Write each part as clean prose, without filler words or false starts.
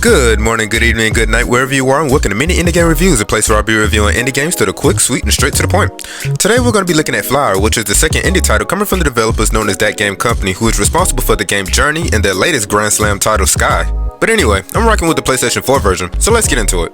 Good morning, good evening, good night, wherever you are, and welcome to Mini Indie Game Reviews, a place where I'll be reviewing indie games that are quick, sweet, and straight to the point. Today we're going to be looking at Flower, which is the second indie title coming from the developers known as thatgamecompany, who is responsible for the game Journey and their latest Grand Slam title, Sky. But anyway, I'm rocking with the PlayStation 4 version, so let's get into it.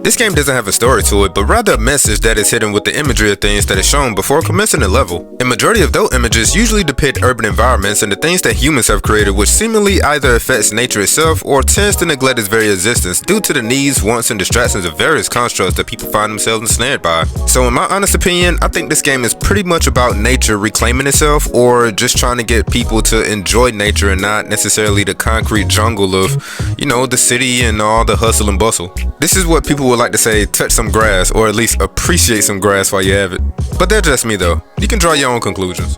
This game doesn't have a story to it, but rather a message that is hidden with the imagery of things that is shown before commencing the level. A majority of those images usually depict urban environments and the things that humans have created, which seemingly either affects nature itself or tends to neglect its very existence due to the needs, wants, and distractions of various constructs that people find themselves ensnared by. So in my honest opinion, I think this game is pretty much about nature reclaiming itself, or just trying to get people to enjoy nature and not necessarily the concrete jungle of, the city and all the hustle and bustle. This is what people would like to say, touch some grass, or at least appreciate some grass while you have it. But that's just me though. You can draw your own conclusions.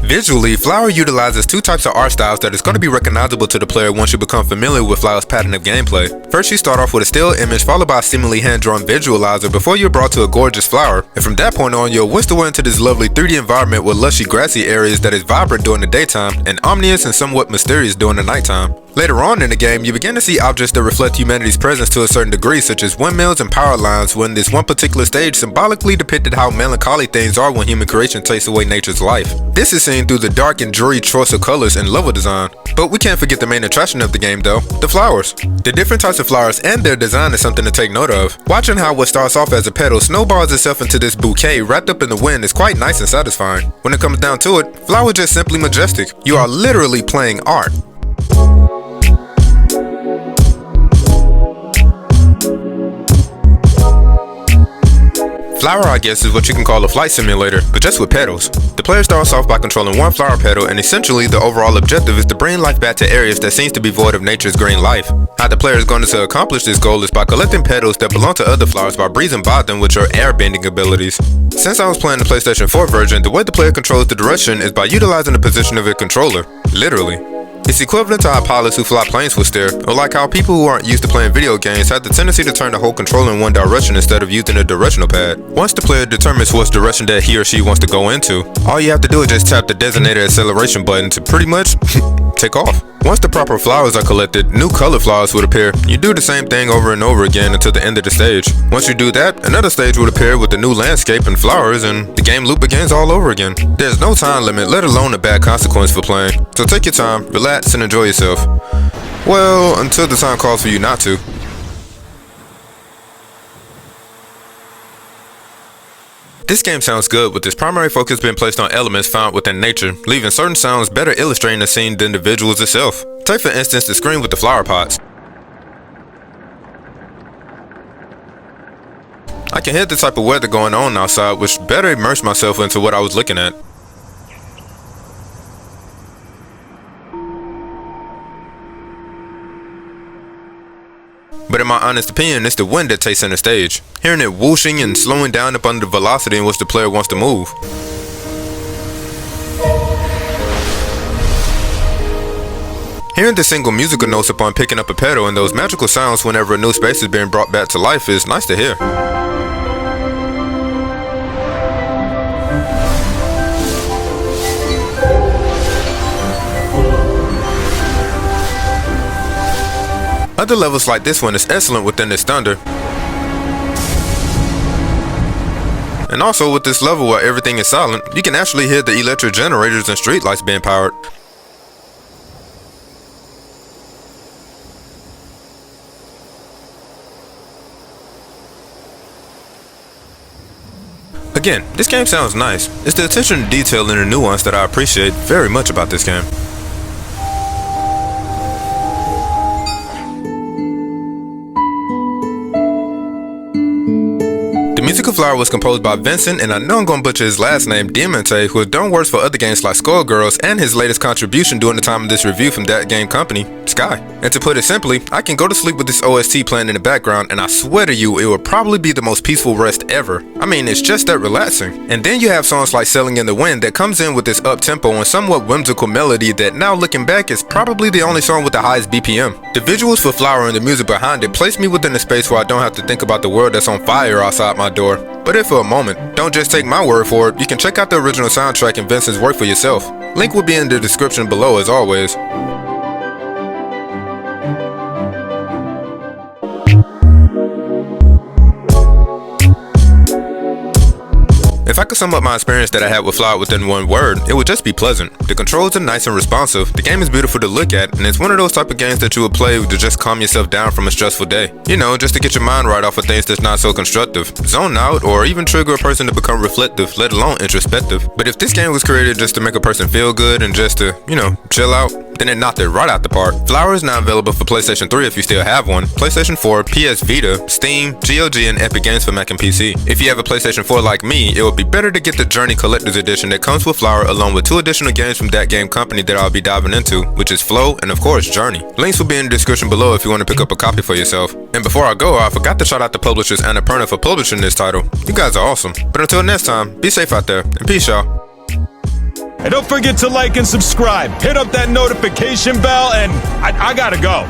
Visually, Flower utilizes two types of art styles that is going to be recognizable to the player once you become familiar with Flower's pattern of gameplay. First, you start off with a still image followed by a seemingly hand-drawn visualizer before you're brought to a gorgeous flower, and from that point on, you'll whisk away into this lovely 3D environment with lushy grassy areas that is vibrant during the daytime and ominous and somewhat mysterious during the nighttime. Later on in the game, you begin to see objects that reflect humanity's presence to a certain degree, such as windmills and power lines, when this one particular stage symbolically depicted how melancholy things are when human creation takes away nature's life. This is seen through the dark and dreary choice of colors and level design. But we can't forget the main attraction of the game though, the flowers. The different types of flowers and their design is something to take note of. Watching how what starts off as a petal snowballs itself into this bouquet wrapped up in the wind is quite nice and satisfying. When it comes down to it, Flower is just simply majestic. You are literally playing art. Flower, I guess, is what you can call a flight simulator, but just with petals. The player starts off by controlling one flower petal, and essentially the overall objective is to bring life back to areas that seems to be void of nature's green life. How the player is going to accomplish this goal is by collecting petals that belong to other flowers by breezing by them with your air bending abilities. Since I was playing the PlayStation 4 version, the way the player controls the direction is by utilizing the position of a controller, literally. It's equivalent to how pilots who fly planes would steer, or like how people who aren't used to playing video games have the tendency to turn the whole controller in one direction instead of using a directional pad. Once the player determines what direction that he or she wants to go into, all you have to do is just tap the designated acceleration button to pretty much take off. Once the proper flowers are collected, new colored flowers would appear. You do the same thing over and over again until the end of the stage. Once you do that, another stage would appear with the new landscape and flowers, and the game loop begins all over again. There's no time limit, let alone a bad consequence for playing. So take your time, relax, and enjoy yourself. Well, until the time calls for you not to. This game sounds good, with its primary focus being placed on elements found within nature, leaving certain sounds better illustrating the scene than the visuals itself. Take for instance the screen with the flower pots. I can hear the type of weather going on outside, which better immerse myself into what I was looking at. But in my honest opinion, it's the wind that takes center stage. Hearing it whooshing and slowing down up under the velocity in which the player wants to move. Hearing the single musical notes upon picking up a pedal and those magical sounds whenever a new space is being brought back to life is nice to hear. Other levels like this one is excellent within this thunder. And also with this level where everything is silent, you can actually hear the electric generators and streetlights being powered. Again, this game sounds nice. It's the attention to detail and the nuance that I appreciate very much about this game. The music of Flower was composed by Vincent, and I know I'm gonna butcher his last name, dyxnt, who has done works for other games like Skullgirls, and his latest contribution during the time of this review from thatgamecompany, Sky. And to put it simply, I can go to sleep with this OST playing in the background, and I swear to you, it will probably be the most peaceful rest ever. I mean, it's just that relaxing. And then you have songs like Sailing in the Wind that comes in with this up-tempo and somewhat whimsical melody that now looking back is probably the only song with the highest BPM. The visuals for Flower and the music behind it place me within a space where I don't have to think about the world that's on fire outside my door. But if for a moment, don't just take my word for it, you can check out the original soundtrack and Vincent's work for yourself. Link will be in the description below as always. If I could sum up my experience that I had with Flower within one word, it would just be pleasant. The controls are nice and responsive, the game is beautiful to look at, and it's one of those type of games that you would play to just calm yourself down from a stressful day. You know, just to get your mind right off of things that's not so constructive, zone out, or even trigger a person to become reflective, let alone introspective. But if this game was created just to make a person feel good and just to, you know, chill out, then it knocked it right out the park. Flower is now available for PlayStation 3 if you still have one, PlayStation 4, PS Vita, Steam, GOG, and Epic Games for Mac and PC. If you have a PlayStation 4 like me, it would be better to get the Journey Collector's Edition that comes with Flower along with 2 additional games from thatgamecompany that I'll be diving into, which is Flow and of course Journey. Links will be in the description below if you want to pick up a copy for yourself. And before I go, I forgot to shout out the publishers Annapurna for publishing this title. You guys are awesome. But until next time, be safe out there, and peace y'all. And don't forget to like and subscribe. Hit up that notification bell, and I gotta go.